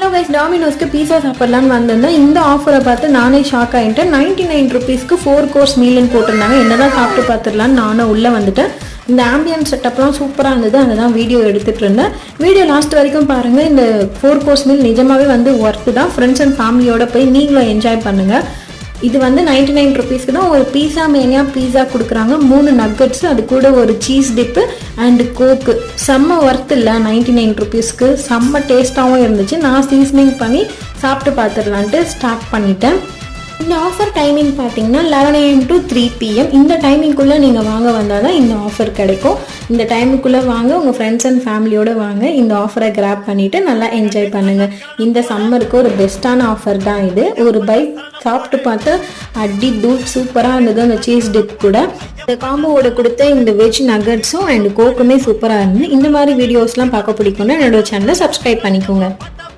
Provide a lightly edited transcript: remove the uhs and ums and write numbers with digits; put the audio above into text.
Hello guys, Domino's ku pizza சாப்பிடலாம்னு வந்தேன். இந்த ஆஃபரை பார்த்து நானே ஷாக் ஆயிட்டேன். 99 rupeesக்கு 4 course meal ன்னு போட்டுருந்தாங்க. என்னதான் சாப்பிட்டு பார்த்துடலாம்னு நானும் உள்ள வந்துட்டேன். இந்த ஆம்பியன்ஸ் செட்டப்லாம் சூப்பராக இருந்தது. அதுதான் வீடியோ எடுத்துகிட்டு இருந்தேன். வீடியோ லாஸ்ட் வரைக்கும் பாருங்கள். இந்த 4 course meal நிஜமாகவே வந்து ஒர்த்து தான். ஃப்ரெண்ட்ஸ் அண்ட் ஃபேமிலியோட போய் நீங்களும் என்ஜாய் பண்ணுங்கள். இது வந்து 99 rupeesக்கு தான் ஒரு பீஸா மேனியா பீஸா கொடுக்குறாங்க. 3 நக்கட்ஸ், அது கூட ஒரு சீஸ் டிப்பு அண்டு கோக்கு. செம்ம ஒர்த் இல்லை 99 rupeesக்கு. செம்ம டேஸ்ட்டாகவும் இருந்துச்சு. நான் சீசனிங் பண்ணி சாப்பிட்டு பார்த்துடலான்ட்டு ஸ்டார்ட் பண்ணிட்டேன். இந்த ஆஃபர் டைமிங் பார்த்தீங்கன்னா 11 AM to 3 PM. இந்த டைமிங்குள்ளே நீங்கள் வாங்க வந்தால் தான் இந்த ஆஃபர் கிடைக்கும். இந்த டைமுக்குள்ளே வாங்க, உங்கள் ஃப்ரெண்ட்ஸ் அண்ட் ஃபேமிலியோடு வாங்க. இந்த ஆஃபரை கிராப் பண்ணிவிட்டு நல்லா என்ஜாய் பண்ணுங்கள். இந்த சம்மருக்கு ஒரு பெஸ்ட்டான ஆஃபர் தான் இது. ஒரு பைக் சாப்பிட்டு பார்த்து அடி தூள் சூப்பராக இருந்தது. அந்த சீஸ் டிப் கூட இந்த காம்போவோட கொடுத்த இந்த வெஜ் நகட்ஸும் அண்ட் கோக்குமே சூப்பராக இருந்தது. இந்த மாதிரி வீடியோஸ்லாம் பார்க்க பிடிக்கும்னா என்னோட சேனலை சப்ஸ்கிரைப் பண்ணிக்கோங்க.